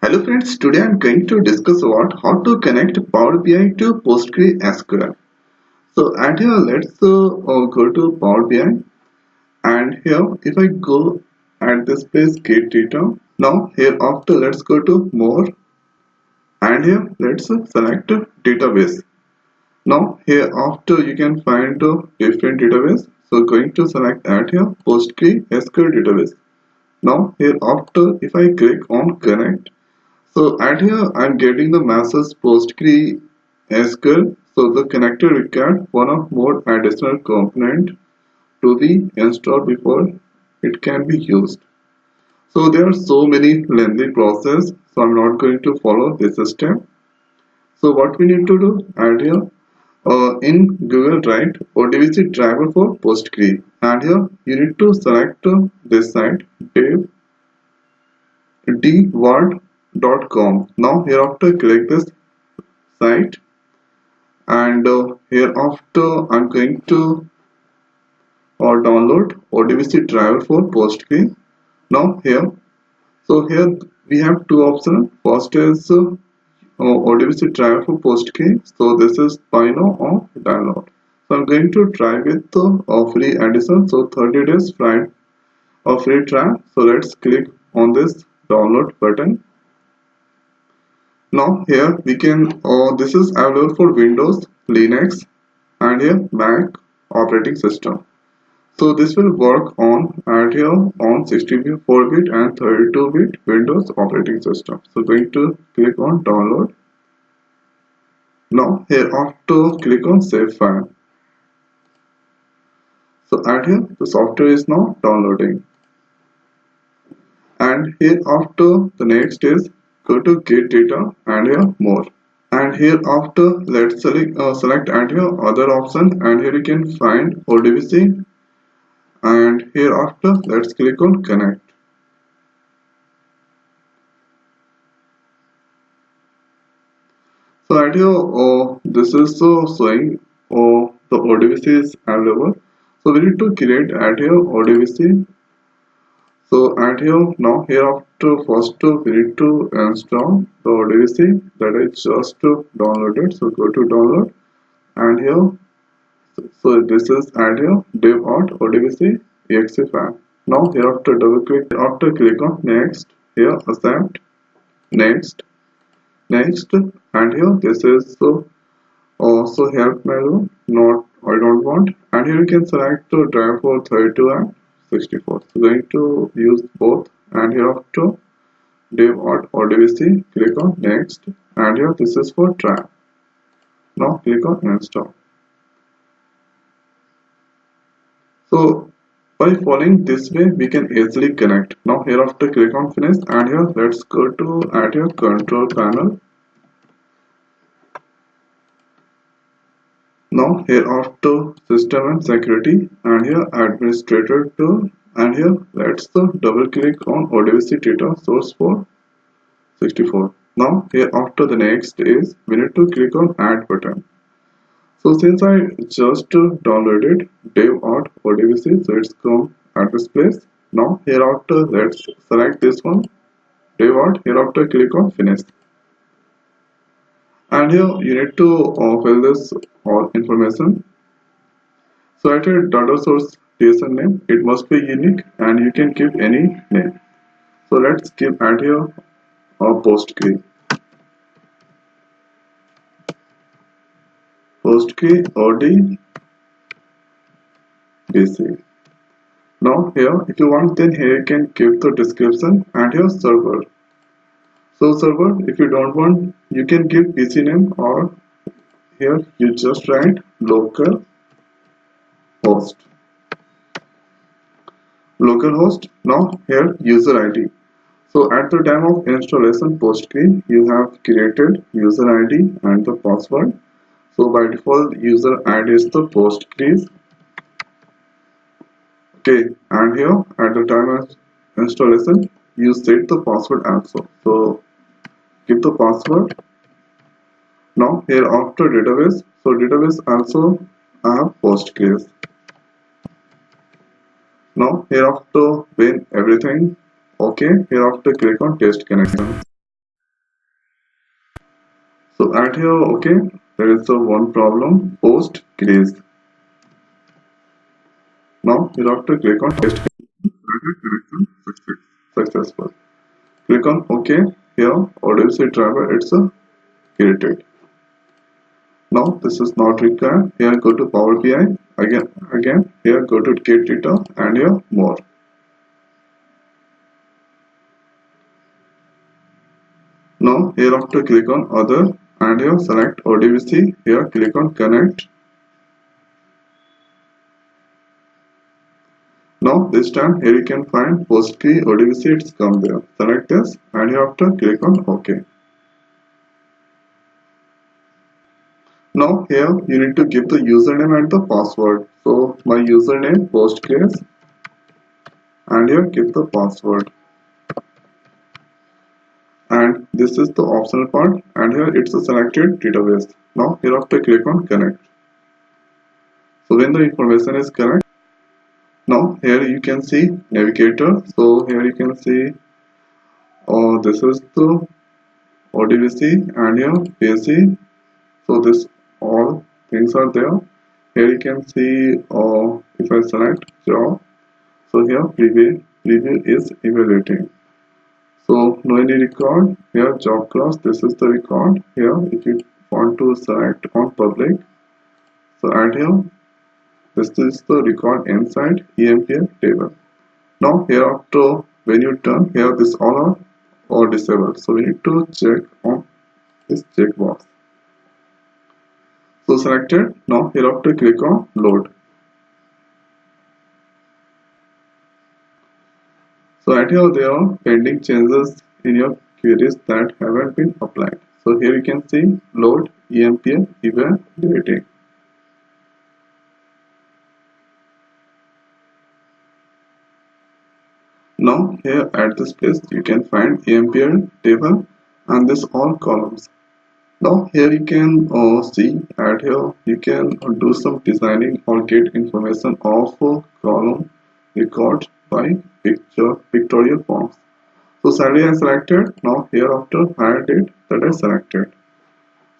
Hello friends, today I'm going to discuss about how to connect Power BI to PostgreSQL. So at here let's go to Power BI, and here if I go at this place get data. Now here after let's go to more, and here let's select database. Now here after you can find a different database. So going to select at here PostgreSQL database. Now here after if I click on connect. So at here I'm getting the message PostgreSQL. So the connector required one or more additional component to be installed before it can be used. So there are so many lengthy process. So I'm not going to follow this step. So what we need to do add here in Google write ODBC driver for Postgre, and here you need to select this site dword.com. Now hereafter click this site, and hereafter I'm going to download ODBC driver for Postgre. Now here we have two options. First is ODBC driver for Postgre. So this is buy now or download. So I'm going to try with the free edition. So 30 days free trial. So let's click on this download button. Now here we can this is available for Windows, Linux, and here Mac operating system. So this will work on at here on 64-bit and 32-bit Windows operating system. So going to click on download. Now here after click on save file. So at here the software is now downloading, and here after the next is go to get data and here more. And here after let's select at here other option, and here you can find ODBC, and here after let's click on connect. So at here this is showing the ODBC is available. So we need to create at here ODBC. So at here now here after first we need to install the ODBC that I just downloaded. So go to download, and here so this is at here dev.odbc exe file. Now here after double click, after click on next, here accept, next, next, and here this is also help menu, not I don't want, and here you can select to drive for 32 and 64. So going to use both, and here after dev.odbc click on next, and here this is for drive. Now click on install. So by following this way we can easily connect. Now hereafter click on finish, and here let's go to add your control panel. Now hereafter system and security, and here administrator tool, and here let's double click on ODBC data source for 64. Now hereafter the next is we need to click on add button. So since I just downloaded dev.odbc, so it's come at this place. Now hereafter let's select this one, dev. Hereafter click on finish, and here you need to fill this all information. So at your data source JSON name, it must be unique, and you can give any name. So let's give at here Postgre ODBC. Now here if you want, then here you can give the description, and here server. So server, if you don't want, you can give PC name, or here you just write local host. Now here user ID. So at the time of installation Postgre, you have created user ID and the password. So by default user ID is the Postgre. Okay, and here at the time of installation you set the password also. So give the password. Now here after database, so database also I have Postgres. Now hereafter when everything okay, hereafter click on test connection. So at here, okay, there is a one problem, Postgres. Now you have to click on test connection successful. Click on OK. Here, ODBC driver it's created. Now this is not required. Here go to Power BI. Again. Here go to Get Data and here more. Now here after click on Other and here select ODBC. Here click on Connect. Now this time here you can find Postgre ODBC. It's come there. Select this and here after click on OK. Now here you need to give the username and the password. So my username Postgres and here give the password. And this is the optional part and here it's a selected database. Now here after click on connect. So when the information is correct, now here you can see navigator. So here you can see this is the ODBC and here BSC. So this all things are there. Here you can see if I select job. So here preview is evaluating. So no any record here job class. This is the record here. If you want to select on public, so add here. This is the record inside EMPL table. Now here after when you turn here this all are or disabled. So we need to check on this checkbox. So selected. Now here after click on load. So at here there are pending changes in your queries that haven't been applied. So here you can see load EMPL evaluating. Now here at this place you can find EMPL table and this all columns. Now here you can see at here you can do some designing or get information of column records by pictorial forms. So salary I selected. Now here after hire date that I selected.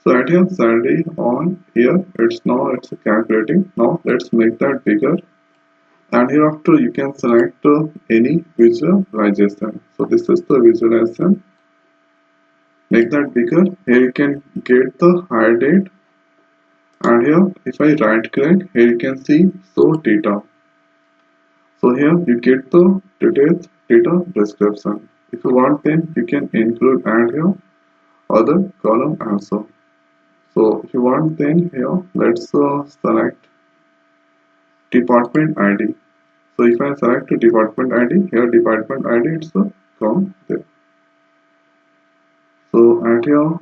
So at here salary on here it's calculating. Now let's make that bigger. And hereafter you can select any visualization. So this is the visualization. Make that bigger. Here you can get the hire date. And here if I right click, here you can see show data. So here you get the details data description. If you want then you can include and here other column also. So if you want then here let's select department ID. So if I select a department ID, here department ID it's come there. So at here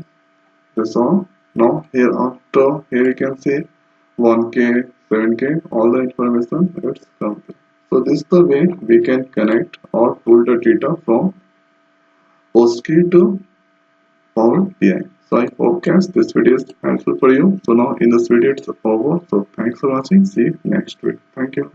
this all. Now here after here you can see 1K, 7K, all the information it's come there. So this is the way we can connect or pull the data from Postgre to Power BI. So I hope guys this video is helpful for you. So now in this video it's over. So thanks for watching. See you next week. Thank you.